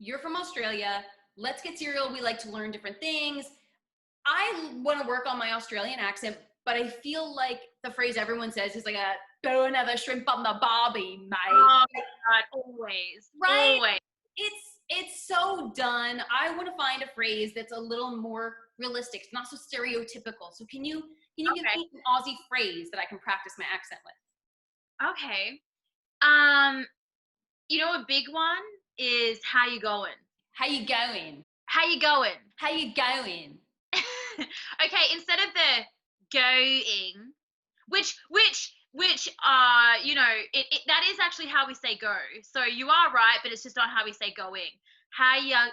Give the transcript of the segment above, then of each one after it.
You're from Australia. Let's Get Cereal. We like to learn different things. I want to work on my Australian accent, but I feel like the phrase everyone says is like a throw another shrimp on the barbie, mate. Oh my God, always. Right? Always. It's so done. I want to find a phrase that's a little more realistic. It's not so stereotypical. So can you give me an Aussie phrase that I can practice my accent with? Okay. You know, a big one is how you going? How you going? How you going? How you going? Okay, instead of the going, which you know, it that is actually how we say go. So you are right, but it's just not how we say going.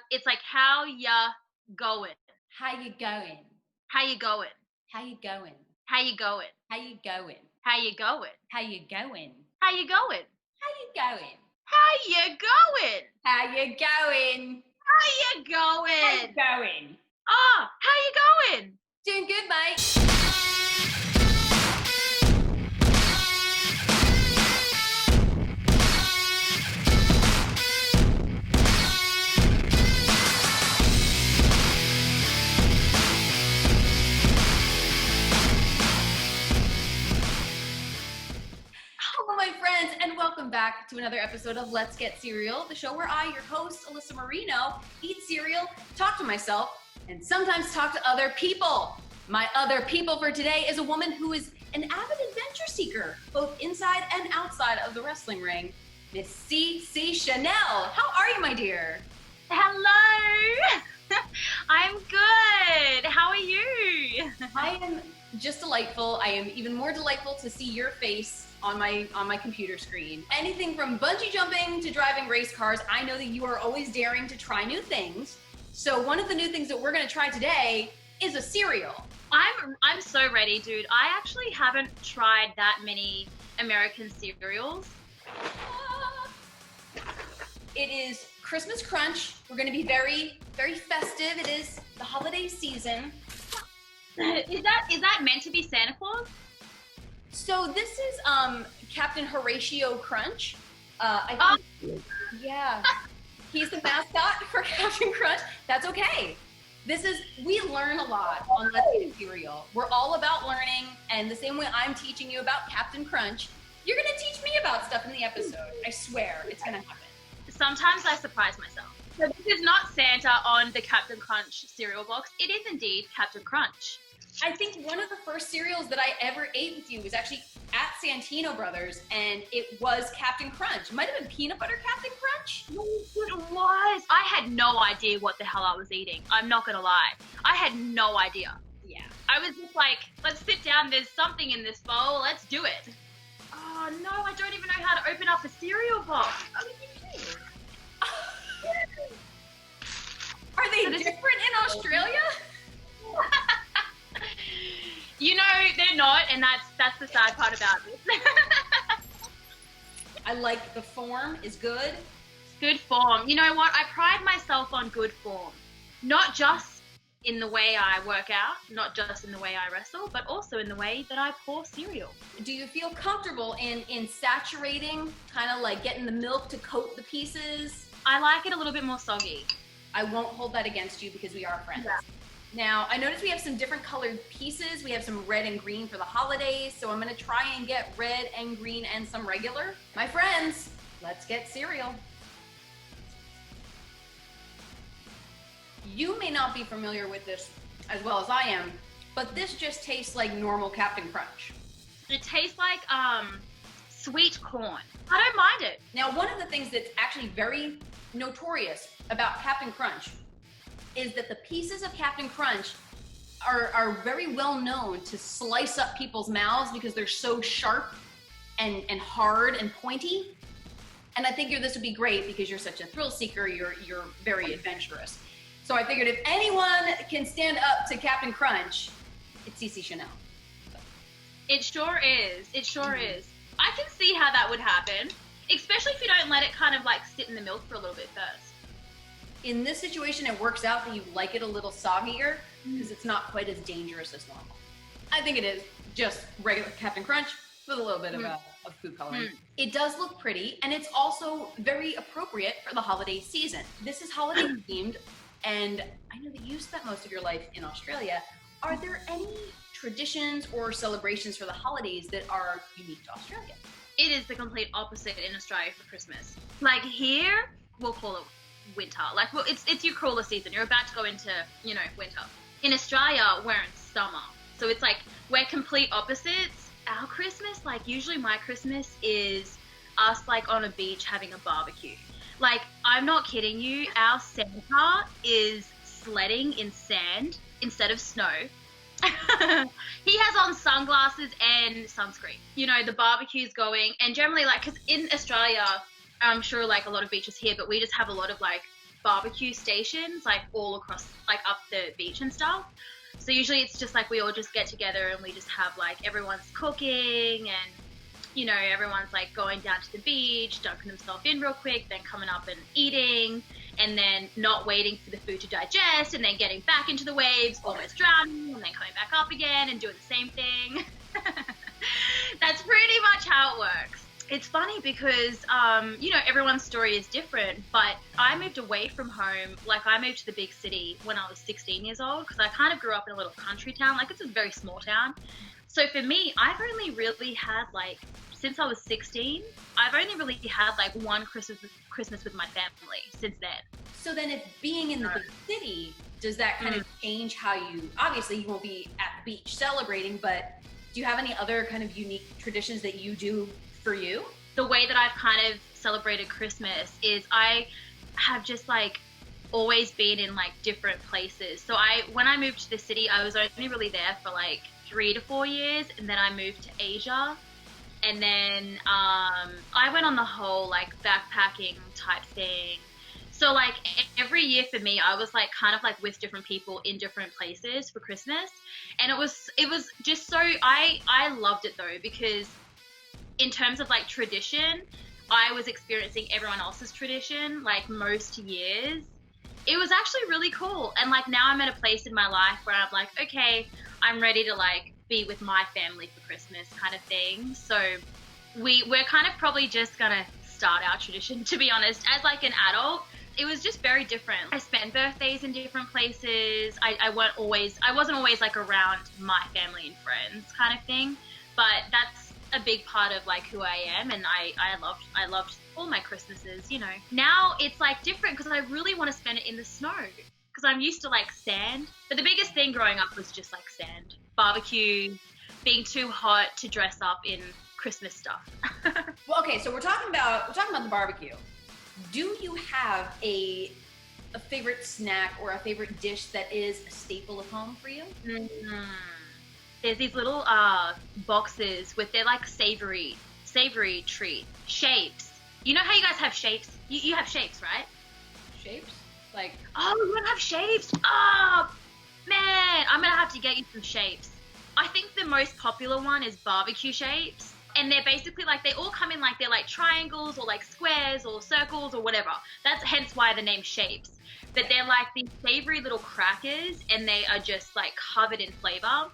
It's like how ya going. How you going? How you going? How you going? How you going? How you going? How you going? How you going? How you going? How you going? How you going? How you going? How you going? How you going? Oh, how you going? Doing good, mate. Hello, my friends, and welcome back to another episode of Let's Get Cereal, the show where I, your host, Alyssa Marino, eat cereal, talk to myself, and sometimes talk to other people. My other people for today is a woman who is an avid adventure seeker, both inside and outside of the wrestling ring, Miss Cece Chanel. How are you, my dear? Hello. I'm good. How are you? I am just delightful. I am even more delightful to see your face on my computer screen. Anything from bungee jumping to driving race cars, I know that you are always daring to try new things. So one of the new things that we're gonna try today is a cereal. I'm so ready, dude. I actually haven't tried that many American cereals. It is Christmas Crunch. We're gonna be very, very festive. It is the holiday season. Is that meant to be Santa Claus? So this is Captain Horatio Crunch. Yeah, he's the mascot for Captain Crunch. That's okay. We learn a lot on Let's Get Cereal. We're all about learning, and the same way I'm teaching you about Captain Crunch, you're gonna teach me about stuff in the episode. I swear, it's gonna happen. Sometimes I surprise myself. So this is not Santa on the Captain Crunch cereal box. It is indeed Captain Crunch. I think one of the first cereals that I ever ate with you was actually at Santino Brothers, and it was Captain Crunch. It might have been peanut butter Captain Crunch. It was. I had no idea what the hell I was eating. I'm not gonna lie. I had no idea. Yeah. I was just like, let's sit down. There's something in this bowl. Let's do it. Oh no, I don't even know how to open up a cereal box. Are they different in Australia? You know, they're not, and that's the sad part about this. I like the form is good. Good form. You know what? I pride myself on good form. Not just in the way I work out, not just in the way I wrestle, but also in the way that I pour cereal. Do you feel comfortable in saturating, kind of like getting the milk to coat the pieces? I like it a little bit more soggy. I won't hold that against you because we are friends. Yeah. Now, I noticed we have some different colored pieces. We have some red and green for the holidays, so I'm gonna try and get red and green and some regular. My friends, let's get cereal. You may not be familiar with this as well as I am, but this just tastes like normal Captain Crunch. It tastes like sweet corn. I don't mind it. Now, one of the things that's actually very notorious about Captain Crunch is that the pieces of Captain Crunch are very well known to slice up people's mouths because they're so sharp and hard and pointy. And I figured this would be great because you're such a thrill seeker, you're very adventurous. So I figured if anyone can stand up to Captain Crunch, it's Cece Chanel. It sure is. It sure is. I can see how that would happen, especially if you don't let it kind of like sit in the milk for a little bit first. In this situation, it works out that you like it a little soggier because it's not quite as dangerous as normal. I think it is just regular Captain Crunch with a little bit of a of food coloring. It does look pretty, and it's also very appropriate for the holiday season. This is holiday themed, and I know that you spent most of your life in Australia. Are there any traditions or celebrations for the holidays that are unique to Australia? It is the complete opposite in Australia for Christmas. Like here, we'll call it winter. Like, well, it's your cooler season. You're about to go into, you know, winter. In Australia, we're in summer. So it's like, we're complete opposites. Our Christmas, like usually my Christmas is us like on a beach having a barbecue. Like, I'm not kidding you. Our Santa is sledding in sand instead of snow. He has on sunglasses and sunscreen. You know, the barbecue's going, and generally, like, because in Australia, I'm sure like a lot of beaches here, but we just have a lot of like barbecue stations like all across, like up the beach and stuff. So usually it's just like we all just get together and we just have like everyone's cooking, and you know, everyone's like going down to the beach, dunking themselves in real quick, then coming up and eating, and then not waiting for the food to digest, and then getting back into the waves, almost drowning, and then coming back up again and doing the same thing. That's pretty much how it works. It's funny because, you know, everyone's story is different, but I moved away from home. Like, I moved to the big city when I was 16 years old because I kind of grew up in a little country town. Like, it's a very small town. So for me, I've only really had, like, since I was 16, I've only really had, like, one Christmas with my family since then. So then if being in the big city, does that kind of change how you, obviously you won't be at the beach celebrating, but do you have any other kind of unique traditions that you do for you? The way that I've kind of celebrated Christmas is I have just like always been in like different places. So when I moved to the city, I was only really there for like 3 to 4 years, and then I moved to Asia, and then I went on the whole like backpacking type thing. So like every year for me, I was like kind of like with different people in different places for Christmas, and it was just so I loved it though, because in terms of like tradition, I was experiencing everyone else's tradition like most years. It was actually really cool. And like now I'm at a place in my life where I'm like, okay, I'm ready to like be with my family for Christmas kind of thing. So we're kind of probably just gonna start our tradition, to be honest. As like an adult, it was just very different. I spent birthdays in different places. I wasn't always like around my family and friends kind of thing, but that's a big part of like who I am, and I loved all my Christmases, you know. Now it's like different because I really want to spend it in the snow because I'm used to like sand. But the biggest thing growing up was just like sand, barbecue, being too hot to dress up in Christmas stuff. Well, okay, so we're talking about the barbecue. Do you have a favorite snack or a favorite dish that is a staple of home for you? There's these little boxes with their like savory treat shapes. You know how you guys have shapes? You have shapes, right? Shapes? Like, oh, you don't have shapes? Oh, man, I'm gonna have to get you some shapes. I think the most popular one is barbecue shapes, and they're basically like, they all come in like, they're like triangles or like squares or circles or whatever. That's hence why the name shapes. But they're like these savory little crackers, and they are just like covered in flavor.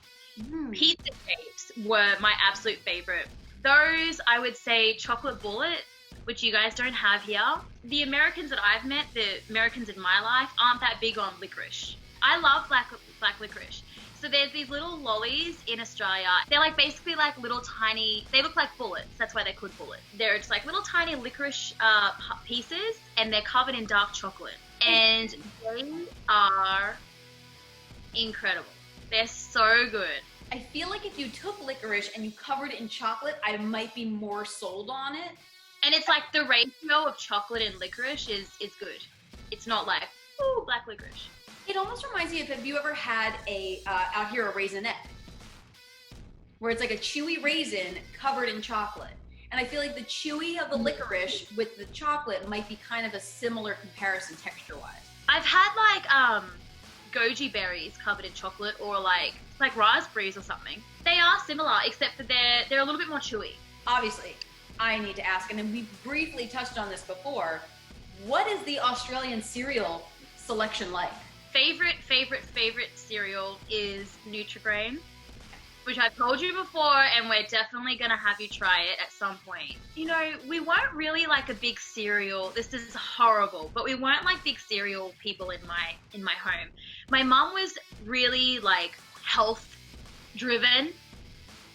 Pizza shapes were my absolute favorite. Those, I would say, chocolate bullet, which you guys don't have here. The Americans that I've met, the Americans in my life, aren't that big on licorice. I love black licorice. So there's these little lollies in Australia. They're like basically like little tiny, they look like bullets. That's why they're called bullets. They're just like little tiny licorice pieces, and they're covered in dark chocolate. And they are incredible. They're so good. I feel like if you took licorice and you covered it in chocolate, I might be more sold on it. And it's like the ratio of chocolate and licorice is good. It's not like, ooh, black licorice. It almost reminds me of, have you ever had out here, a raisinette? Where it's like a chewy raisin covered in chocolate. And I feel like the chewy of the licorice with the chocolate might be kind of a similar comparison texture-wise. I've had like goji berries covered in chocolate, or like raspberries or something. They are similar, except for they're a little bit more chewy. Obviously, I need to ask, and then we briefly touched on this before, what is the Australian cereal selection like? Favorite cereal is Nutri-Grain. which I've told you before, and we're definitely going to have you try it at some point. You know, we weren't really like a big cereal. This is horrible, but we weren't like big cereal people in my home. My mum was really like health driven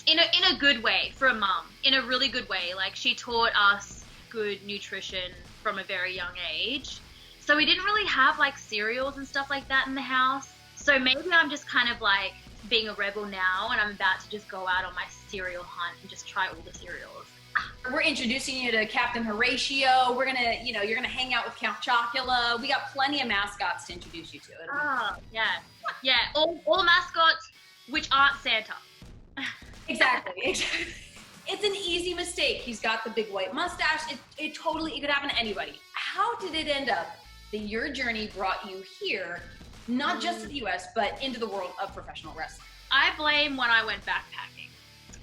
in a good way for a mum, in a really good way. Like she taught us good nutrition from a very young age. So we didn't really have like cereals and stuff like that in the house. So maybe I'm just kind of like being a rebel now, and I'm about to just go out on my cereal hunt and just try all the cereals. We're introducing you to Captain Horatio. We're gonna, you're gonna hang out with Count Chocula. We got plenty of mascots to introduce you to. Oh, yeah. All mascots which aren't Santa. Exactly. It's an easy mistake. He's got the big white mustache. It could happen to anybody. How did it end up that your journey brought you here, not just to the US, but into the world of professional wrestling? I blame when I went backpacking.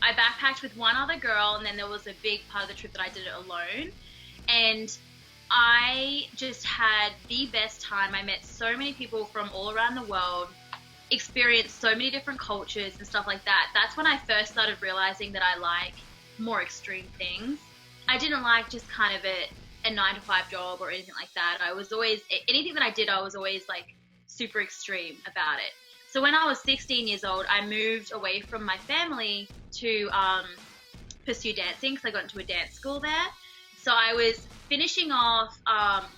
I backpacked with one other girl, and then there was a big part of the trip that I did it alone. And I just had the best time. I met so many people from all around the world, experienced so many different cultures and stuff like that. That's when I first started realizing that I like more extreme things. I didn't like just kind of a 9-to-5 job or anything like that. I was always, anything that I did, I was always like super extreme about it. So when I was 16 years old, I moved away from my family to pursue dancing, because I got into a dance school there. So I was finishing off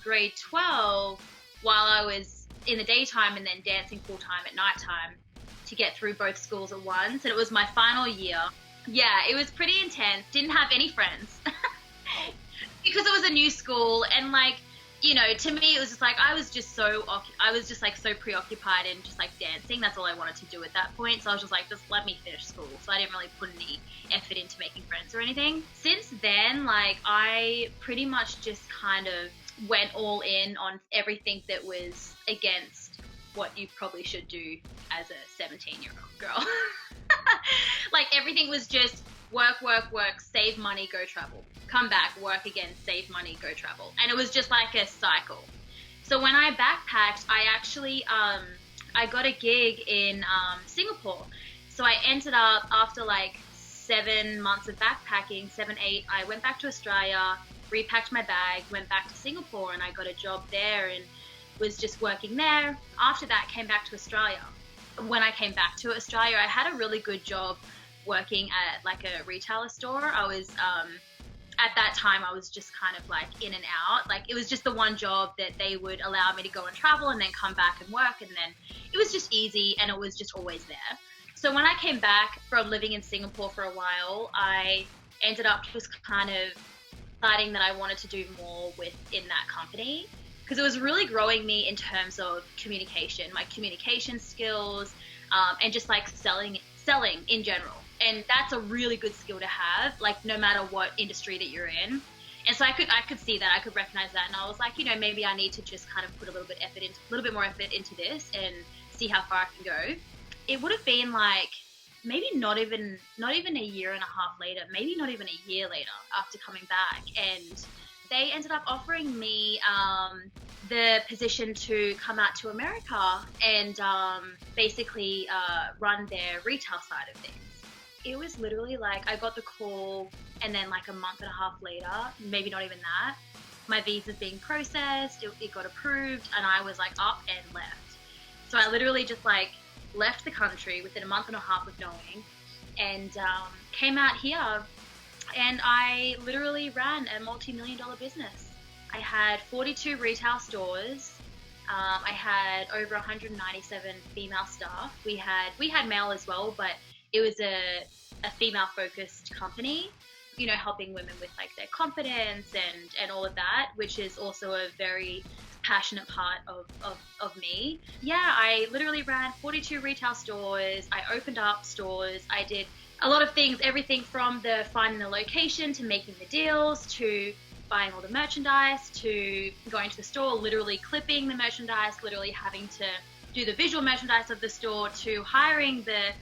grade 12 while I was in the daytime, and then dancing full time at nighttime to get through both schools at once. And it was my final year. Yeah, it was pretty intense. Didn't have any friends because it was a new school, and like, you know, to me it was just like I was just so preoccupied in just like dancing. That's all I wanted to do at that point. So I was just like, just let me finish school. So I didn't really put any effort into making friends or anything. Since then, like, I pretty much just kind of went all in on everything that was against what you probably should do as a 17-year-old girl. Like, everything was just work, save money, go travel. Come back, work again, save money, go travel. And it was just like a cycle. So when I backpacked, I actually, I got a gig in Singapore. So I ended up, after like 7 months of backpacking, 7, 8, I went back to Australia, repacked my bag, went back to Singapore, and I got a job there and was just working there. After that, came back to Australia. When I came back to Australia, I had a really good job working at like a retailer store. I was, at that time, I was just kind of like in and out. Like, it was just the one job that they would allow me to go and travel and then come back and work. And then it was just easy, and it was just always there. So when I came back from living in Singapore for a while, I ended up just kind of deciding that I wanted to do more within that company, because it was really growing me in terms of communication, my communication skills, and just like selling in general. And that's a really good skill to have, like, no matter what industry that you're in. And so I could see that, I could recognize that, and I was like, you know, maybe I need to just kind of put a little bit more effort into this and see how far I can go. It would have been like maybe not even a year and a half later, maybe not even a year later after coming back, and they ended up offering me the position to come out to America and basically run their retail side of things. It was literally like I got the call, and then like a month and a half later, maybe not even that, my visa's being processed, it got approved, and I was like up and left. So I literally just like left the country within a month and a half of knowing, and came out here, and I literally ran a multi-million-dollar business. I had 42 retail stores. I had over 197 female staff. We had male as well, but it was a female-focused company, you know, helping women with like their confidence and all of that, which is also a very passionate part of me. Yeah, I literally ran 42 retail stores. I opened up stores. I did a lot of things, everything from the finding the location to making the deals to buying all the merchandise to going to the store, literally clipping the merchandise, literally having to do the visual merchandise of the store, to hiring the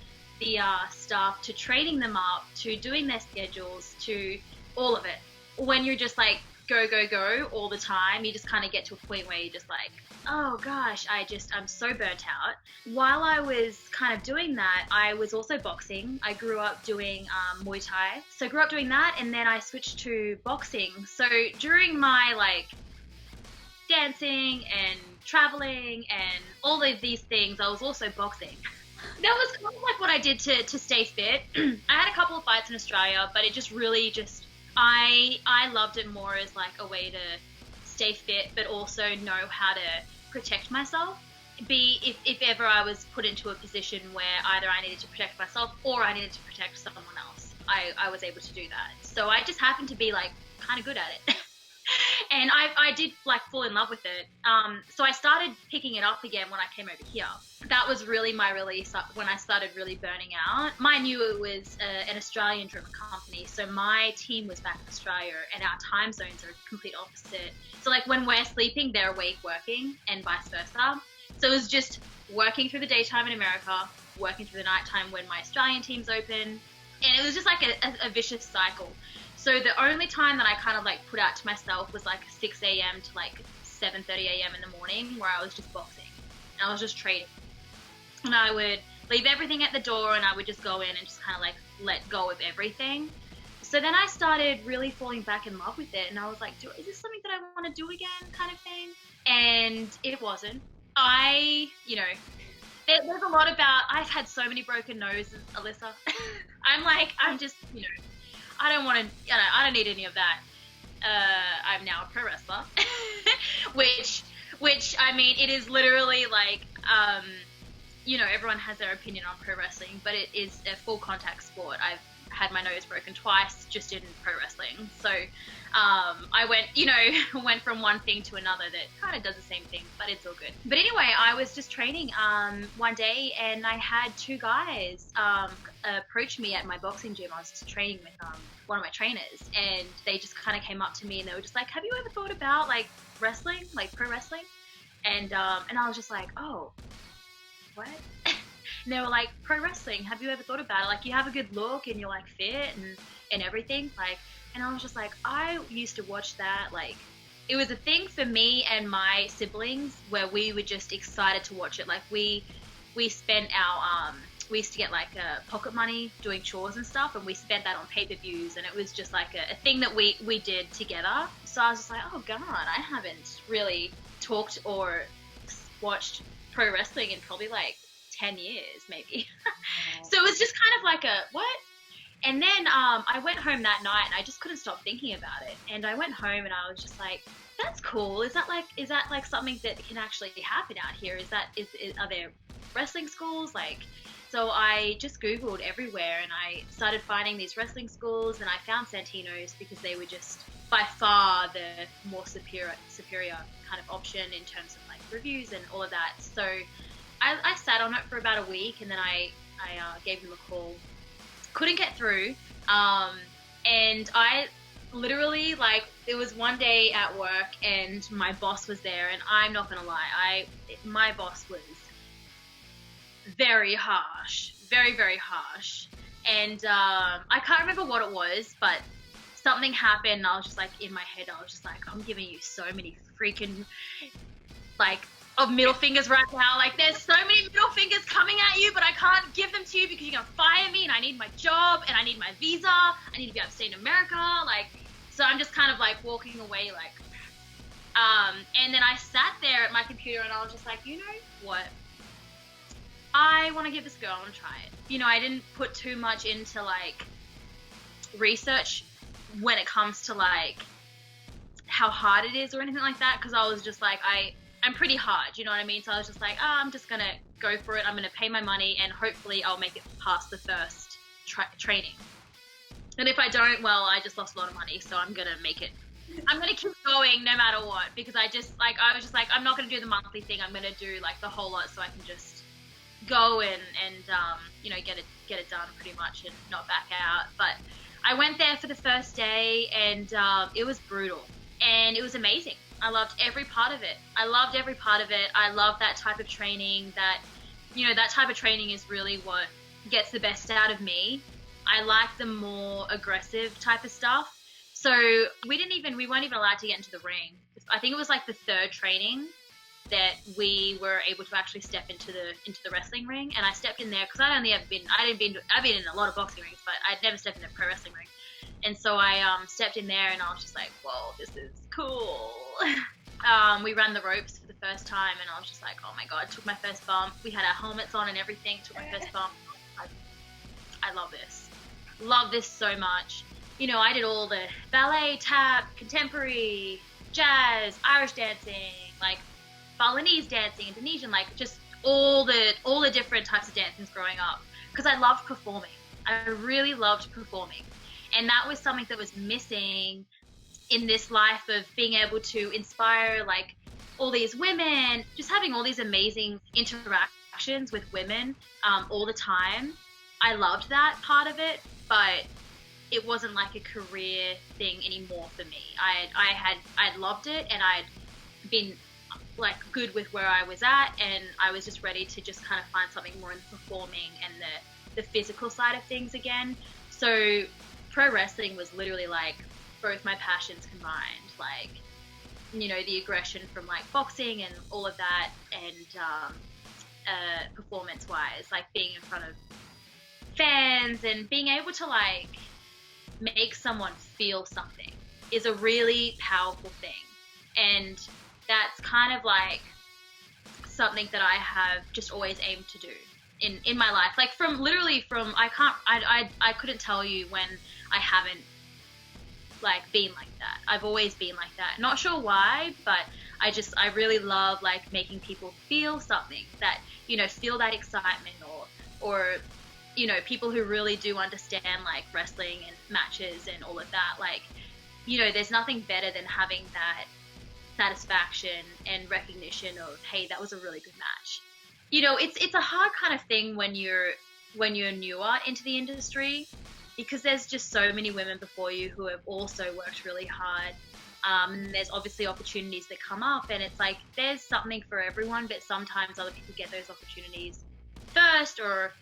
staff, to training them up, to doing their schedules, to all of it. When you're just like go all the time, you just kind of get to a point where you're just like, oh gosh, I'm so burnt out. While I was kind of doing that, I was also boxing. I grew up doing Muay Thai. So I grew up doing that, and then I switched to boxing. So during my like dancing and traveling and all of these things, I was also boxing. That was kind of like what I did to stay fit. I had a couple of fights in Australia, but it just really just, I loved it more as like a way to stay fit, but also know how to protect myself. If ever I was put into a position where either I needed to protect myself or I needed to protect someone else, I was able to do that. So I just happened to be like kind of good at it. And I did like fall in love with it. So I started picking it up again when I came over here. That was really my release when I started really burning out. Mind you, it was an Australian driven company. So my team was back in Australia and our time zones are complete opposite. So like when we're sleeping, they're awake working and vice versa. So it was just working through the daytime in America, working through the nighttime when my Australian team's open. And it was just like a vicious cycle. So the only time that I kind of like put out to myself was like 6 a.m. to like 7:30 a.m. in the morning, where I was just boxing. And I was just trading. And I would leave everything at the door and I would just go in and just kind of like let go of everything. So then I started really falling back in love with it. And I was like, is this something that I want to do again kind of thing? And it wasn't. There's a lot about, I've had so many broken noses, Alyssa. I'm just, I don't need any of that. I'm now a pro wrestler, which I mean, it is literally like, everyone has their opinion on pro wrestling, but it is a full contact sport. I've had my nose broken twice just in pro wrestling. So, I went from one thing to another that kind of does the same thing, but it's all good. But anyway, I was just training, one day and I had two guys, approach me at my boxing gym. I was just training with, one of my trainers, and they just kind of came up to me and they were just like, have you ever thought about like wrestling, like pro wrestling? And I was just like, oh, what? And they were like, pro wrestling, have you ever thought about it? Like, you have a good look and you're like fit and everything. Like, and I was just like, I used to watch that. Like, it was a thing for me and my siblings where we were just excited to watch it. Like, we spent our, we used to get like pocket money doing chores and stuff, and we spent that on pay-per-views, and it was just like a thing that we did together. So I was just like, oh God, I haven't really talked or watched pro wrestling in probably like 10 years maybe. So it was just kind of like a what? And then I went home that night and I just couldn't stop thinking about it. And I went home and I was just like, that's cool. Is that like something that can actually happen out here? Are there wrestling schools? Like, so I just Googled everywhere and I started finding these wrestling schools, and I found Santino's because they were just by far the more superior kind of option in terms of like reviews and all of that. So I sat on it for about a week, and then I gave them a call. Couldn't get through, and I literally, like, it was one day at work and my boss was there, and I'm not gonna lie, my boss was very harsh, very, very harsh, and I can't remember what it was, but something happened, and I was just like, in my head, I was just like, I'm giving you so many freaking, like, of middle fingers right now. Like, there's so many middle fingers coming at you, but I can't give them to you because you're gonna fire me, and I need my job, and I need my visa, I need to be able to stay in America. Like, so I'm just kind of like walking away, like, and then I sat there at my computer and I was just like, you know what? I want to give this a go. I want to try it. I didn't put too much into like research when it comes to like how hard it is or anything like that, because I was just like, I'm pretty hard, you know what I mean? So I was just like, I'm just going to go for it. I'm going to pay my money and hopefully I'll make it past the first training. And if I don't, well, I just lost a lot of money. So I'm going to make it. I'm going to keep going no matter what, because I was just like, I'm not going to do the monthly thing. I'm going to do like the whole lot so I can just go and get it done pretty much and not back out. But I went there for the first day and it was brutal and it was amazing. I loved every part of it. I loved that type of training. That type of training is really what gets the best out of me. I like the more aggressive type of stuff. So we weren't even allowed to get into the ring. I think it was like the third training that we were able to actually step into the wrestling ring, and I stepped in there because I've been in a lot of boxing rings, but I'd never stepped in a pro wrestling ring. And so I stepped in there, and I was just like, whoa, this is cool. We ran the ropes for the first time, and I was just like, oh my god, took my first bump. We had our helmets on and everything, took my first bump. I love this so much. You know, I did all the ballet, tap, contemporary, jazz, Irish dancing, like Balinese dancing, Indonesian, like just all the different types of dancings growing up, because I loved performing. I really loved performing. And that was something that was missing in this life of being able to inspire like all these women, just having all these amazing interactions with women all the time. I loved that part of it, but it wasn't like a career thing anymore for me. I'd loved it, and I'd been like good with where I was at, and I was just ready to just kind of find something more in the performing and the physical side of things again. So pro wrestling was literally like both my passions combined, like, you know, the aggression from like boxing and all of that, and performance wise, like being in front of fans and being able to like make someone feel something is a really powerful thing. And that's kind of like something that I have just always aimed to do in my life. Like I couldn't tell you when I haven't like been like that. I've always been like that. Not sure why, but I really love like making people feel something, that, you know, feel that excitement, or you know, people who really do understand like wrestling and matches and all of that. Like, you know, there's nothing better than having that satisfaction and recognition of, hey, that was a really good match. You know, it's a hard kind of thing when you're newer into the industry, because there's just so many women before you who have also worked really hard. And there's obviously opportunities that come up, and it's like there's something for everyone, but sometimes other people get those opportunities first or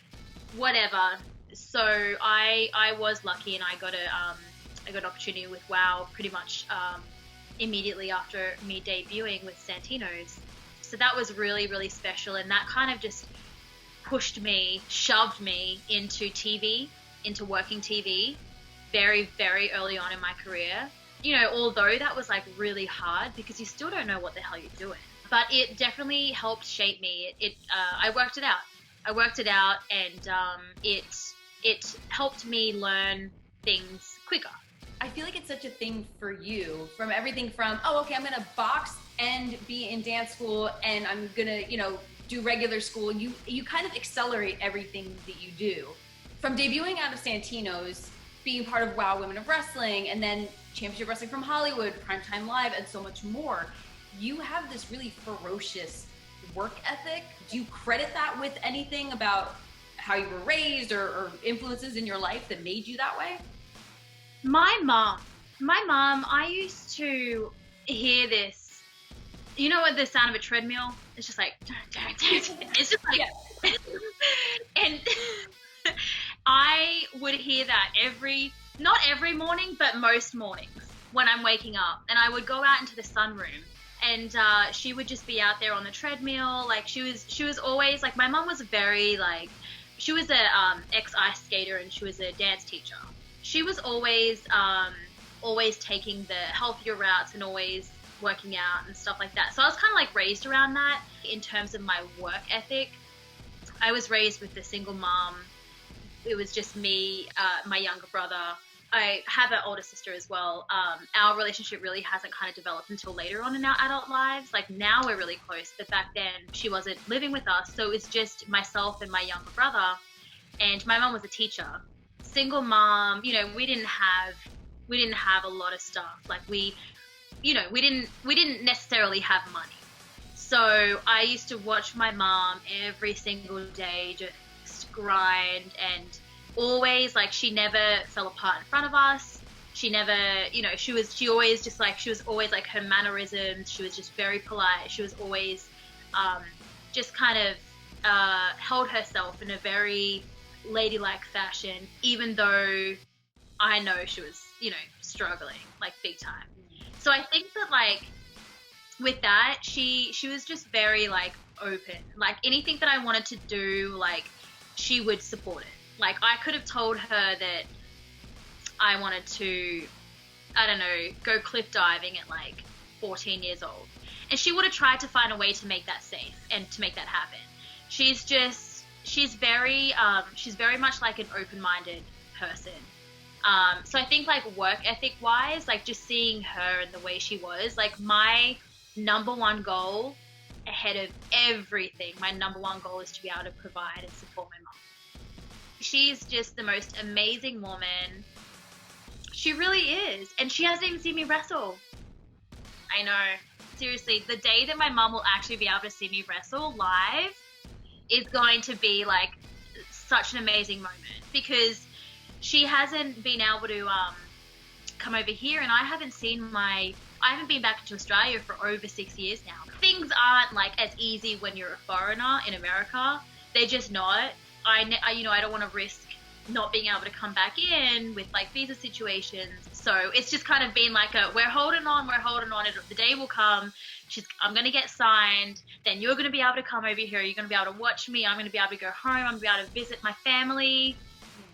whatever. So I was lucky, and I got an opportunity with WOW pretty much immediately after me debuting with Santino's. So that was really, really special, and that kind of just shoved me into TV, into working TV very, very early on in my career. You know, although that was like really hard because you still don't know what the hell you're doing, but it definitely helped shape me. I worked it out, and it helped me learn things quicker. I feel like it's such a thing for you, from everything from, oh, okay, I'm gonna box and be in dance school, and I'm gonna, you know, do regular school. You kind of accelerate everything that you do. From debuting out of Santino's, being part of WOW Women of Wrestling, and then Championship Wrestling from Hollywood, Primetime Live, and so much more, you have this really ferocious work ethic. Do you credit that with anything about how you were raised, or influences in your life that made you that way? My mom, I used to hear this, you know what the sound of a treadmill? It's just like, it's just like, yeah. And I would hear that not every morning, but most mornings when I'm waking up, and I would go out into the sunroom, and she would just be out there on the treadmill. Like she was always like, my mom was very like, she was a ex-ice skater, and she was a dance teacher. She was always taking the healthier routes and always working out and stuff like that. So I was kind of like raised around that. In terms of my work ethic, I was raised with a single mom. It was just me, my younger brother. I have an older sister as well. Our relationship really hasn't kind of developed until later on in our adult lives. Like now we're really close, but back then she wasn't living with us. So it's just myself and my younger brother. And my mom was a teacher. Single mom, you know, we didn't have a lot of stuff. Like we didn't necessarily have money. So I used to watch my mom every single day just grind, and always like, she never fell apart in front of us. She never, you know, she was always like, her mannerisms, she was just very polite. She was always just kind of held herself in a very ladylike fashion, even though I know she was, you know, struggling like big time. So I think that like with that, she was just very like open. Like anything that I wanted to do, like she would support it. Like I could have told her that I wanted to, I don't know, go cliff diving at like 14 years old. And she would have tried to find a way to make that safe and to make that happen. She's very much like an open-minded person. So I think like work ethic wise, like just seeing her and the way she was, like my number one goal ahead of everything, my number one goal is to be able to provide and support my mom. She's just the most amazing woman. She really is. And she hasn't even seen me wrestle. I know. Seriously, the day that my mom will actually be able to see me wrestle live is going to be like such an amazing moment, because she hasn't been able to come over here, and I haven't been back to Australia for over 6 years now. Things aren't like as easy when you're a foreigner in America. They're just not. I don't want to risk not being able to come back in with like visa situations. So it's just kind of been like we're holding on. The day will come. I'm going to get signed. Then you're going to be able to come over here. You're going to be able to watch me. I'm going to be able to go home. I'm going to be able to visit my family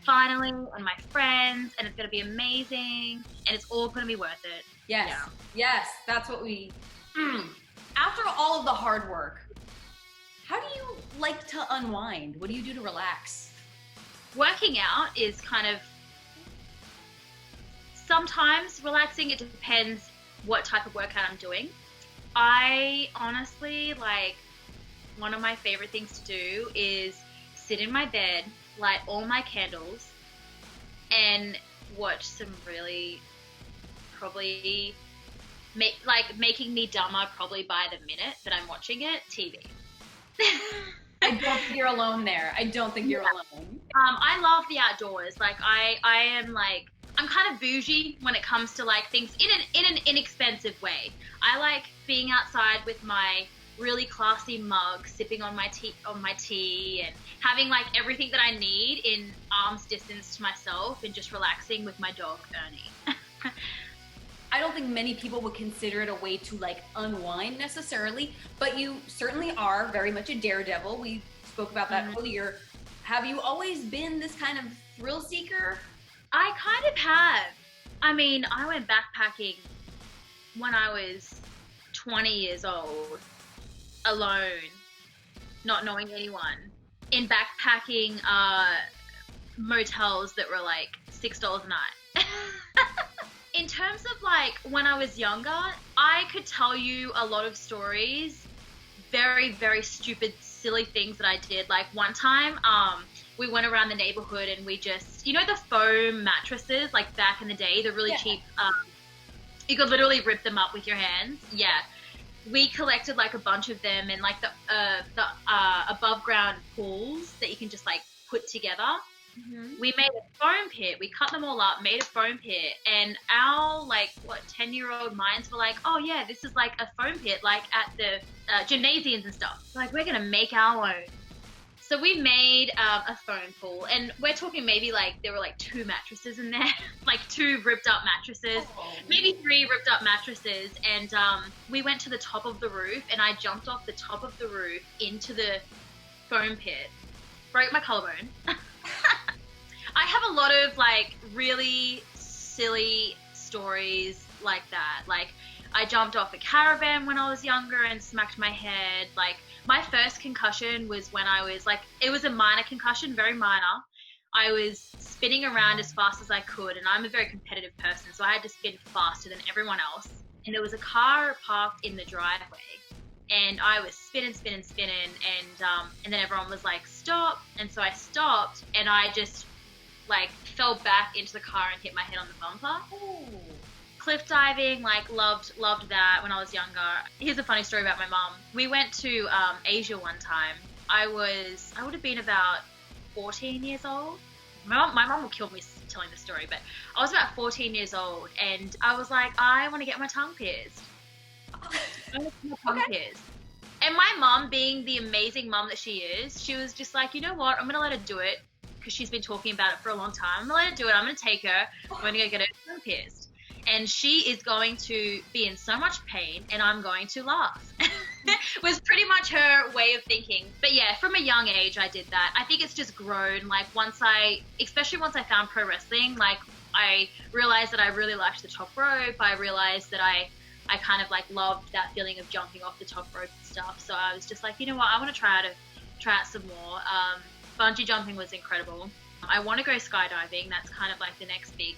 finally and my friends. And it's going to be amazing. And it's all going to be worth it. Yes. Yeah. Yes. That's what we, after all of the hard work, how do you like to unwind? What do you do to relax? Working out is kind of sometimes relaxing. It depends what type of workout I'm doing. I honestly, like, one of my favorite things to do is sit in my bed, light all my candles, and watch some really probably making me dumber probably by the minute that I'm watching it, TV. I don't think you're alone there. I don't think you're alone. I love the outdoors. Like I am like, I'm kind of bougie when it comes to like things in an inexpensive way. I like being outside with my really classy mug, sipping on my tea and having like everything that I need in arm's distance to myself and just relaxing with my dog, Ernie. I don't think many people would consider it a way to like unwind necessarily, but you certainly are very much a daredevil. We spoke about that earlier. Have you always been this kind of thrill seeker? I kind of have. I mean, I went backpacking when I was 20 years old, alone, not knowing anyone, in backpacking motels that were like $6 a night. In terms of like when I was younger, I could tell you a lot of stories, very, very stupid, silly things that I did. Like one time, we went around the neighborhood and we just, you know, the foam mattresses, like back in the day, the really cheap, you could literally rip them up with your hands. Yeah. We collected like a bunch of them and like the above ground pools that you can just like put together. Mm-hmm. We made a foam pit. We cut them all up, made a foam pit, and our 10-year-old minds were like, oh yeah, this is like a foam pit like at the gymnasiums and stuff. Like we're gonna make our own. So we made a foam pool, and we're talking maybe like there were like 2 mattresses in there, like 2 ripped up mattresses, maybe 3 ripped up mattresses, and we went to the top of the roof, and I jumped off the top of the roof into the foam pit, broke my collarbone. I have a lot of like really silly stories like that. Like I jumped off a caravan when I was younger and smacked my head. Like my first concussion was when I was like, it was a minor concussion, very minor. I was spinning around as fast as I could, and I'm a very competitive person, so I had to spin faster than everyone else. And there was a car parked in the driveway, and I was spinning, and then everyone was like, stop. And so I stopped, and I just like fell back into the car and hit my head on the bumper. Ooh. Cliff diving, like loved that when I was younger. Here's a funny story about my mom. We went to Asia one time. I would have been about 14 years old. My mom will kill me telling the story, but I was about 14 years old, and I was like, I want to get my tongue pierced. Pierced. And my mom, being the amazing mom that she is, she was just like, you know what, I'm gonna let her do it, because she's been talking about it for a long time. I'm gonna let her do it. I'm gonna take her. I'm gonna go get her tongue pierced, and she is going to be in so much pain, and I'm going to laugh. Was pretty much her way of thinking. But yeah, from a young age, I did that. I think it's just grown. Like especially once I found pro wrestling, like I realized that I really liked the top rope. I realized that I kind of like loved that feeling of jumping off the top rope and stuff. So I was just like, you know what, I want to try out some more. Bungee jumping was incredible. I want to go skydiving. That's kind of like the next big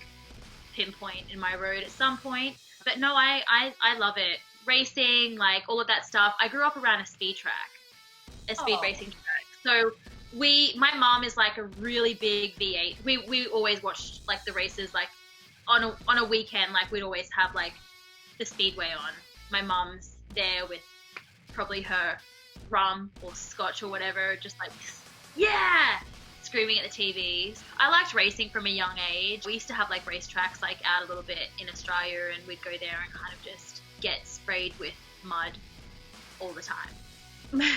pinpoint in my road at some point. But no, I love it. Racing, like all of that stuff. I grew up around a speed racing track. So my mom is like a really big V8. We always watched like the races, like on a weekend, like we'd always have like the speedway on. My mom's there with probably her rum or scotch or whatever, just like, yeah, screaming at the TVs. I liked racing from a young age. We used to have like racetracks like out a little bit in Australia, and we'd go there and kind of just get sprayed with mud all the time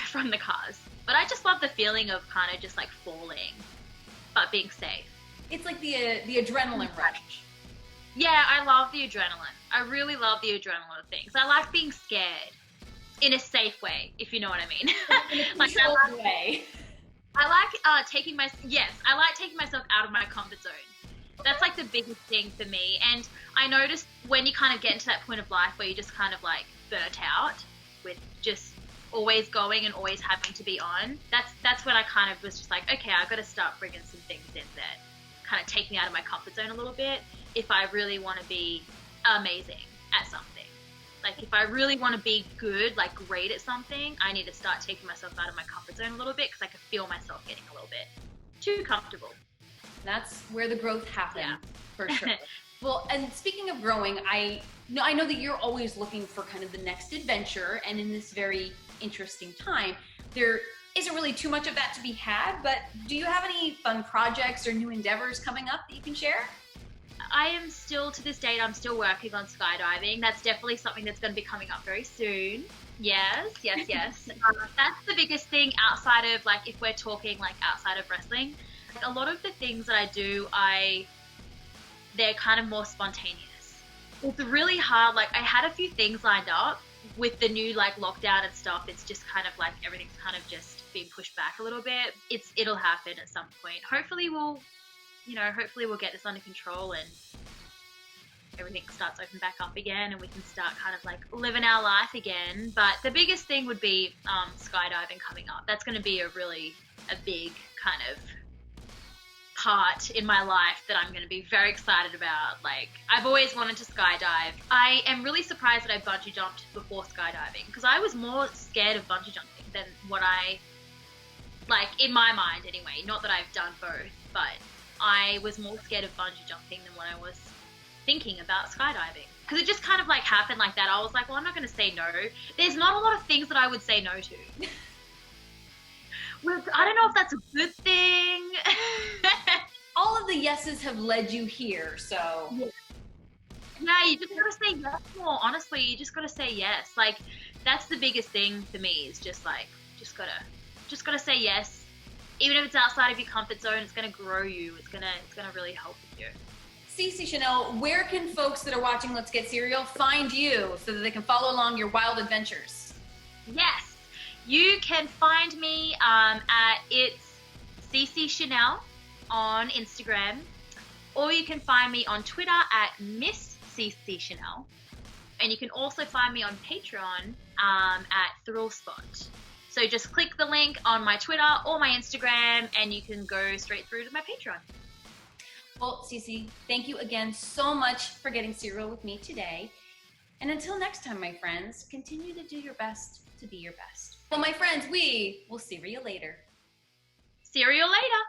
from the cars. But I just love the feeling of kind of just like falling, but being safe. It's like the adrenaline rush. Yeah, I love the adrenaline. I really love the adrenaline of things. I like being scared in a safe way, if you know what I mean. In a like controlled way. I like taking myself out of my comfort zone. That's like the biggest thing for me. And I noticed when you kind of get into that point of life where you just kind of like burnt out with just always going and always having to be on, that's when I kind of was just like, okay, I've got to start bringing some things in that kind of take me out of my comfort zone a little bit if I really want to be amazing at something. Like if I really want to be good, like great at something, I need to start taking myself out of my comfort zone a little bit, because I can feel myself getting a little bit too comfortable. That's where the growth happens, Yeah. for sure. Well, and speaking of growing, I know that you're always looking for kind of the next adventure, and in this very interesting time, there isn't really too much of that to be had, but do you have any fun projects or new endeavors coming up that you can share? I am still, to this date, I'm still working on skydiving. That's definitely something that's going to be coming up very soon. Yes. That's the biggest thing outside of, like, if we're talking, like, outside of wrestling. Like, a lot of the things that I do, they're kind of more spontaneous. It's really hard. Like, I had a few things lined up with the new, like, lockdown and stuff. It's just kind of, like, everything's kind of just being pushed back a little bit. It'll happen at some point. Hopefully we'll get this under control and everything starts open back up again, and we can start kind of like living our life again. But the biggest thing would be skydiving coming up. That's going to be a big kind of part in my life that I'm going to be very excited about. Like, I've always wanted to skydive. I am really surprised that I bungee jumped before skydiving, because I was more scared of bungee jumping than what like in my mind anyway. Not that I've done both, but I was more scared of bungee jumping than what I was thinking about skydiving. Because it just kind of like happened like that. I was like, well, I'm not going to say no. There's not a lot of things that I would say no to. Well, I don't know if that's a good thing. All of the yeses have led you here, so. Yeah, you just got to say yes more. Honestly, you just got to say yes. Like, that's the biggest thing for me, is just like, just gotta say yes. Even if it's outside of your comfort zone, it's going to grow you. It's going to really help with you. Cece Chanel, where can folks that are watching Let's Get Serial find you so that they can follow along your wild adventures? Yes, you can find me at it's Cece Chanel on Instagram, or you can find me on Twitter at Miss Cece Chanel, and you can also find me on Patreon at Thrill Spot. So just click the link on my Twitter or my Instagram, and you can go straight through to my Patreon. Well, Cece, thank you again so much for getting serial with me today. And until next time, my friends, continue to do your best to be your best. Well, my friends, we will see you later. See you later.